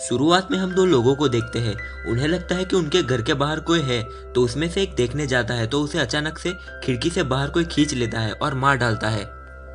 शुरुआत में हम दो लोगों को देखते हैं। उन्हें लगता है कि उनके घर के बाहर कोई है, तो उसमें से एक देखने जाता है तो उसे अचानक से खिड़की से बाहर कोई खींच लेता है और मार डालता है।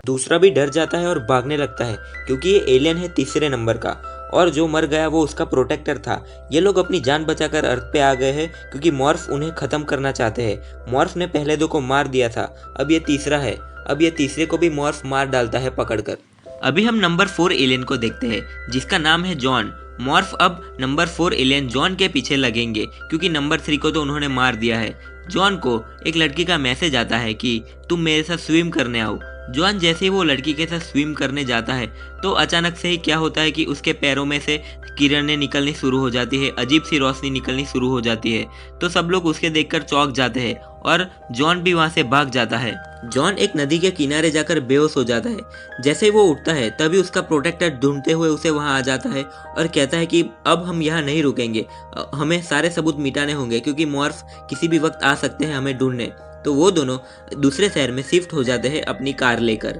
दूसरा भी डर जाता है और भागने लगता है क्योंकि ये एलियन है तीसरे नंबर का, और जो मर गया वो उसका प्रोटेक्टर था। ये लोग अपनी जान बचाकर अर्थ पे आ गए हैं क्योंकि मॉर्फ उन्हें खत्म करना चाहते हैं। मॉर्फ ने पहले दो को मार दिया था, अब ये तीसरा है। अब ये तीसरे को भी मॉर्फ मार डालता है पकड़कर। अभी हम नंबर 4 एलियन को देखते हैं जिसका नाम है जॉन। मॉर्फ अब नंबर 4 एलियन जॉन के पीछे लगेंगे क्योंकि नंबर 3 को तो उन्होंने मार दिया है। जॉन को एक लड़की का मैसेज आता है कि तुम मेरे साथ स्विम करने आओ। जॉन जैसे ही वो लड़की के साथ स्विम करने जाता है तो अचानक से ही क्या होता है कि उसके पैरों में से किरणें निकलनी शुरू हो जाती है, अजीब सी रोशनी निकलनी शुरू हो जाती है। तो सब लोग उसके देखकर चौंक जाते हैं और जॉन भी वहां से भाग जाता है। जॉन एक नदी के किनारे जाकर बेहोश हो जाता है। जैसे ही वो उठता है तभी उसका प्रोटेक्टर ढूंढते हुए उसे वहां आ जाता है और कहता है कि अब हम यहाँ नहीं रुकेंगे, हमें सारे सबूत मिटाने होंगे क्योंकि मॉर्फ किसी भी वक्त आ सकते हैं हमें ढूंढने। तो वो दोनों दूसरे शहर में शिफ्ट हो जाते हैं अपनी कार लेकर।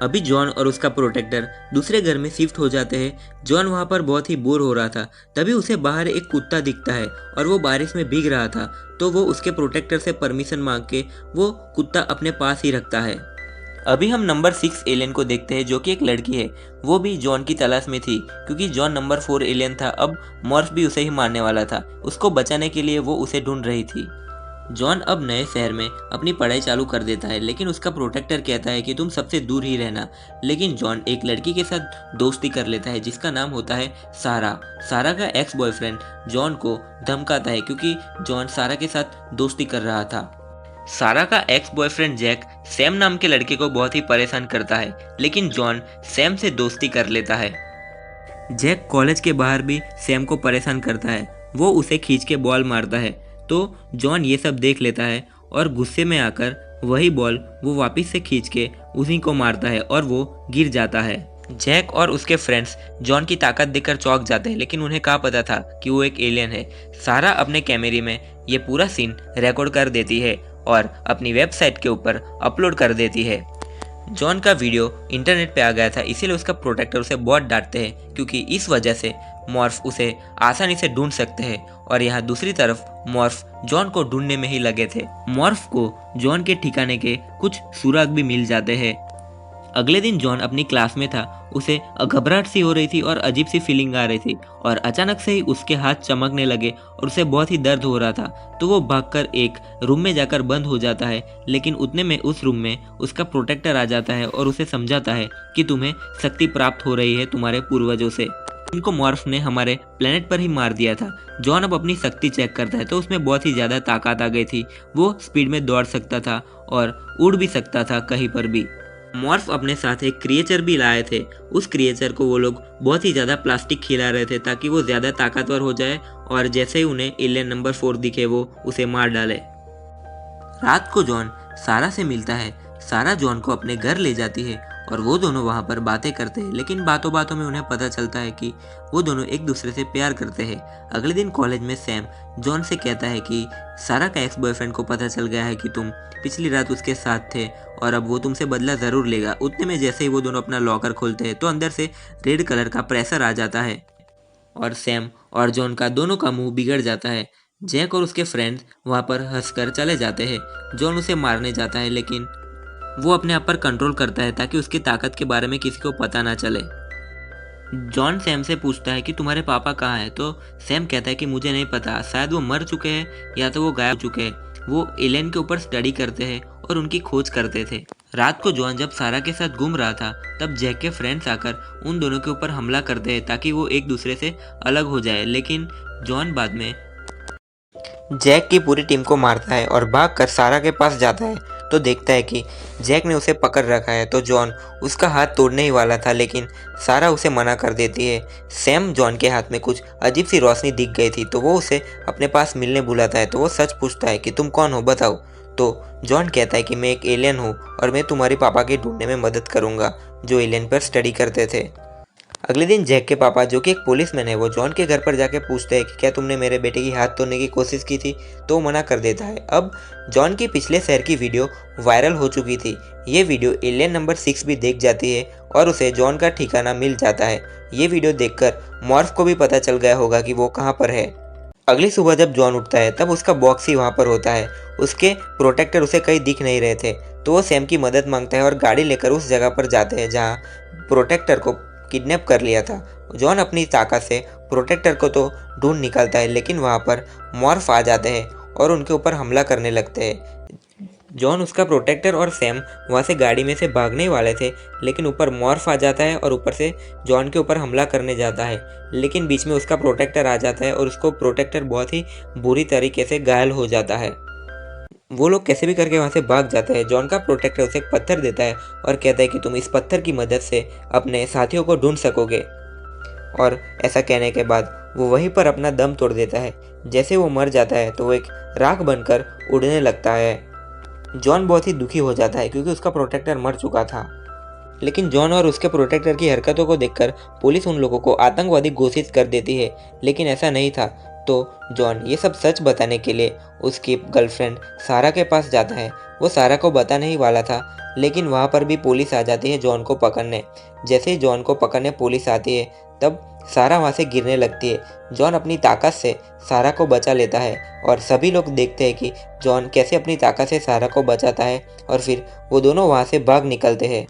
अभी जॉन और उसका प्रोटेक्टर दूसरे घर में शिफ्ट हो जाते हैं। जॉन वहाँ पर बहुत ही बोर हो रहा था, तभी उसे बाहर एक कुत्ता दिखता है और वो बारिश में भीग रहा था। तो वो उसके प्रोटेक्टर से परमिशन मांग के वो कुत्ता अपने पास ही रखता है। अभी हम नंबर 6 एलियन को देखते हैं जो कि एक लड़की है। वो भी जॉन की तलाश में थी क्योंकि जॉन नंबर 4 एलियन था, अब मॉर्फ भी उसे ही मारने वाला था। उसको बचाने के लिए वो उसे ढूंढ रही थी। जॉन अब नए शहर में अपनी पढ़ाई चालू कर देता है लेकिन उसका प्रोटेक्टर कहता है कि तुम सबसे दूर ही रहना। लेकिन जॉन एक लड़की के साथ दोस्ती कर लेता है जिसका नाम होता है सारा। सारा का एक्स बॉयफ्रेंड जॉन को धमकाता है क्योंकि जॉन सारा के साथ दोस्ती कर रहा था। सारा का एक्स बॉयफ्रेंड जैक सैम नाम के लड़के को बहुत ही परेशान करता है, लेकिन जॉन सैम से दोस्ती कर लेता है। जैक कॉलेज के बाहर भी सैम को परेशान करता है, वो उसे खींच के बॉल मारता है। तो जॉन ये सब देख लेता है और गुस्से में आकर वही बॉल वो वापस से खींच के उसी को मारता है और वो गिर जाता है। जैक और उसके फ्रेंड्स जॉन की ताकत देखकर चौंक जाते हैं, लेकिन उन्हें क्या पता था कि वो एक एलियन है। सारा अपने कैमरे में ये पूरा सीन रिकॉर्ड कर देती है और अपनी वेबसाइट के ऊपर अपलोड कर देती है। जॉन का वीडियो इंटरनेट पे आ गया था, इसीलिए उसका प्रोटेक्टर उसे बहुत डांटते हैं क्योंकि इस वजह से मॉर्फ उसे आसानी से ढूंढ सकते हैं। और यहाँ दूसरी तरफ मॉर्फ जॉन को ढूंढने में ही लगे थे। मॉर्फ को जॉन के ठिकाने के कुछ सुराग भी मिल जाते हैं। अगले दिन जॉन अपनी क्लास में था, उसे घबराहट सी हो रही थी और अजीब सी फीलिंग आ रही थी और अचानक से ही उसके हाथ चमकने लगे और उसे बहुत ही दर्द हो रहा था। तो वो भागकर एक रूम में जाकर बंद हो जाता है, लेकिन उतने में उस रूम में उसका प्रोटेक्टर आ जाता है और उसे समझाता है कि तुम्हें शक्ति प्राप्त हो रही है तुम्हारे पूर्वजों से। इनको मॉर्फ ने हमारे प्लेनेट पर ही मार दिया था। जॉन अब अपनी शक्ति चेक करता है तो उसमें बहुत ही ज़्यादा ताकत आ गई थी। वो स्पीड में दौड़ सकता था और उड़ भी सकता था कहीं पर भी। मॉर्फ अपने साथ एक क्रिएचर भी लाए थे। उस क्रिएचर को वो लोग बहुत ही ज़्यादा प्लास्टिक खिला रहे थे ताकि वो ज़्यादा ताकतवर हो जाए और जैसे ही उन्हें एलियन नंबर 4 दिखे वो उसे मार डाले। रात को जॉन सारा से मिलता है। सारा जॉन को अपने घर ले जाती है और वो दोनों वहाँ पर बातें करते हैं, लेकिन बातों बातों में उन्हें पता चलता है कि वो दोनों एक दूसरे से प्यार करते हैं। अगले दिन कॉलेज में सैम जॉन से कहता है कि सारा का एक्स बॉयफ्रेंड को पता चल गया है कि तुम पिछली रात उसके साथ थे और अब वो तुमसे बदला ज़रूर लेगा। उतने में जैसे ही वो दोनों अपना लॉकर खोलते हैं तो अंदर से रेड कलर का प्रेशर आ जाता है और सैम और जॉन का दोनों का मुंह बिगड़ जाता है। जैक और उसके फ्रेंड्स वहाँ पर हंसकर चले जाते हैं। जॉन उसे मारने जाता है, लेकिन वो अपने आप पर कंट्रोल करता है ताकि उसकी ताकत के बारे में किसी को पता ना चले। जॉन सैम से पूछता है कि तुम्हारे पापा कहाँ हैं, तो सैम कहता है कि मुझे नहीं पता, शायद वो मर चुके हैं या तो वो गायब हो चुके हैं। वो एलियन के ऊपर स्टडी करते हैं और उनकी खोज करते थे। रात को जॉन जब सारा के साथ घूम रहा था तब जैक के फ्रेंड्स आकर उन दोनों के ऊपर हमला करते हैं ताकि वो एक दूसरे से अलग हो जाए, लेकिन जॉन बाद में जैक की पूरी टीम को मारता है और भागकर सारा के पास जाता है तो देखता है कि जैक ने उसे पकड़ रखा है। तो जॉन उसका हाथ तोड़ने ही वाला था, लेकिन सारा उसे मना कर देती है। सैम जॉन के हाथ में कुछ अजीब सी रोशनी दिख गई थी तो वो उसे अपने पास मिलने बुलाता है। तो वो सच पूछता है कि तुम कौन हो, बताओ। तो जॉन कहता है कि मैं एक एलियन हूँ और मैं तुम्हारे पापा के ढूंढने में मदद करूँगा जो एलियन पर स्टडी करते थे। अगले दिन जैक के पापा, जो कि एक पुलिसमैन है, वो जॉन के घर पर जाके पूछते हैं कि क्या तुमने मेरे बेटे की हाथ तोड़ने की कोशिश की थी, तो वो मना कर देता है। अब जॉन की पिछले शहर की वीडियो वायरल हो चुकी थी। ये वीडियो एलियन नंबर 6 भी देख जाती है और उसे जॉन का ठिकाना मिल जाता है। ये वीडियो देखकर मॉर्फ को भी पता चल गया होगा कि वो कहाँ पर है। अगली सुबह जब जॉन उठता है तब उसका बॉक्स ही वहाँ पर होता है। उसके प्रोटेक्टर उसे कहीं दिख नहीं रहे थे, तो वो सैम की मदद मांगता है और गाड़ी लेकर उस जगह पर जाते हैं जहाँ प्रोटेक्टर को किडनैप कर लिया था। जॉन अपनी ताकत से प्रोटेक्टर को तो ढूंढ निकालता है, लेकिन वहाँ पर मॉर्फ आ जाते हैं और उनके ऊपर हमला करने लगते हैं। जॉन, उसका प्रोटेक्टर और सैम वहाँ से गाड़ी में से भागने वाले थे, लेकिन ऊपर मॉर्फ आ जाता है और ऊपर से जॉन के ऊपर हमला करने जाता है। लेकिन बीच में उसका प्रोटेक्टर आ जाता है और उसको प्रोटेक्टर बहुत ही बुरी तरीके से घायल हो जाता है। वो लोग कैसे भी करके वहाँ से भाग जाते हैं। जॉन का प्रोटेक्टर उसे एक पत्थर देता है और कहता है कि तुम इस पत्थर की मदद से अपने साथियों को ढूंढ सकोगे। और ऐसा कहने के बाद वो वहीं पर अपना दम तोड़ देता है। जैसे वो मर जाता है तो वो एक राख बनकर उड़ने लगता है। जॉन बहुत ही दुखी हो जाता है क्योंकि उसका प्रोटेक्टर मर चुका था। लेकिन जॉन और उसके प्रोटेक्टर की हरकतों को देखकर पुलिस उन लोगों को आतंकवादी घोषित कर देती है, लेकिन ऐसा नहीं था। तो जॉन ये सब सच बताने के लिए उसकी गर्लफ्रेंड सारा के पास जाता है। वो सारा को बताने ही वाला था, लेकिन वहाँ पर भी पुलिस आ जाती है जॉन को पकड़ने। जैसे ही जॉन को पकड़ने पुलिस आती है तब सारा वहाँ से गिरने लगती है। जॉन अपनी ताकत से सारा को बचा लेता है और सभी लोग देखते हैं कि जॉन कैसे अपनी ताकत से सारा को बचाता है और फिर वो दोनों वहाँ से भाग निकलते हैं।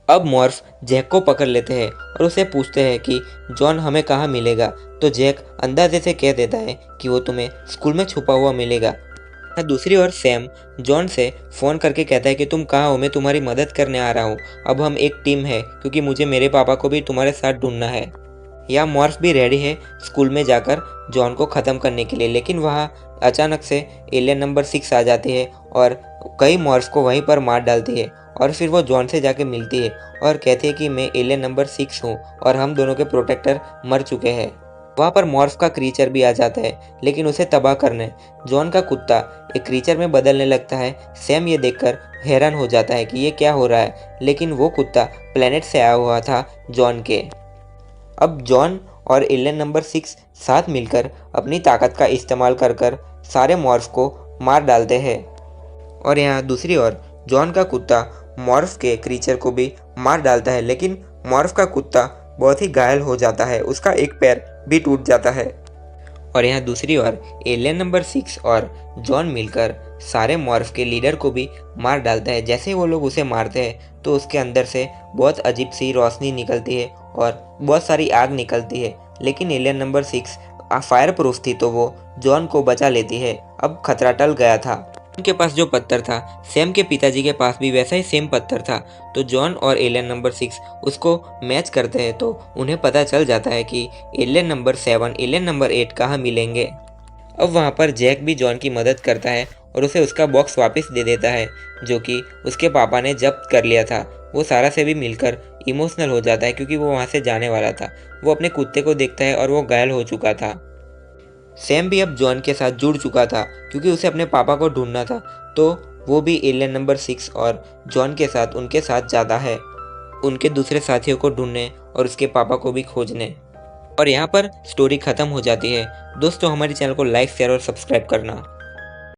अब मॉर्फ जैक को पकड़ लेते हैं और उसे पूछते हैं कि जॉन हमें कहाँ मिलेगा। तो जैक अंदाजे से कह देता है कि वो तुम्हें स्कूल में छुपा हुआ मिलेगा। दूसरी ओर सैम जॉन से फ़ोन करके कहता है कि तुम कहाँ हो, मैं तुम्हारी मदद करने आ रहा हूँ। अब हम एक टीम है क्योंकि मुझे मेरे पापा को भी तुम्हारे साथ ढूंढना है। या मॉर्फ भी रेडी है स्कूल में जाकर जॉन को ख़त्म करने के लिए, लेकिन वहाँ अचानक से एलियन नंबर 6 आ जाती है और कई मॉर्फ को वहीं पर मार डालती है। और फिर वो जॉन से जाके मिलती है और कहती है कि मैं एलियन नंबर 6 हूँ और हम दोनों के प्रोटेक्टर मर चुके हैं। वहाँ पर मॉर्फ का क्रीचर भी आ जाता है, लेकिन उसे तबाह करने जॉन का कुत्ता एक क्रीचर में बदलने लगता है। सैम ये देखकर हैरान हो जाता है कि ये क्या हो रहा है, लेकिन वो कुत्ता प्लेनेट से आया हुआ था जॉन के। अब जॉन और एलियन नंबर 6 साथ मिलकर अपनी ताकत का इस्तेमाल कर सारे मॉर्फ को मार डालते हैं। और यहाँ दूसरी ओर जॉन का कुत्ता मॉर्फ के क्रीचर को भी मार डालता है, लेकिन मॉर्फ का कुत्ता बहुत ही घायल हो जाता है, उसका एक पैर भी टूट जाता है। और यहाँ दूसरी ओर एलियन नंबर 6 और जॉन मिलकर सारे मॉर्फ के लीडर को भी मार डालता है। जैसे वो लोग उसे मारते हैं तो उसके अंदर से बहुत अजीब सी रोशनी निकलती है और बहुत सारी आग निकलती है, लेकिन एलियन नंबर 6 फायर प्रूफ थी तो वो जॉन को बचा लेती है। अब खतरा टल गया था। उनके पास जो पत्थर था, सैम के पिताजी के पास भी वैसा ही सेम पत्थर था। तो जॉन और एलियन नंबर 6 उसको मैच करते हैं, तो उन्हें पता चल जाता है कि एलियन नंबर 7, एलियन नंबर 8 कहाँ मिलेंगे। अब वहाँ पर जैक भी जॉन की मदद करता है और उसे उसका बॉक्स वापस दे देता है जो कि उसके पापा ने जब्त कर लिया था। वो सारा से भी मिलकर इमोशनल हो जाता है क्योंकि वो वहाँ से जाने वाला था। वो अपने कुत्ते को देखता है और वो घायल हो चुका था। सैम भी अब जॉन के साथ जुड़ चुका था क्योंकि उसे अपने पापा को ढूंढना था, तो वो भी एलियन नंबर 6 और जॉन के साथ उनके साथ जाता है, उनके दूसरे साथियों को ढूंढने और उसके पापा को भी खोजने। और यहाँ पर स्टोरी ख़त्म हो जाती है। दोस्तों, हमारे चैनल को लाइक, शेयर और सब्सक्राइब करना।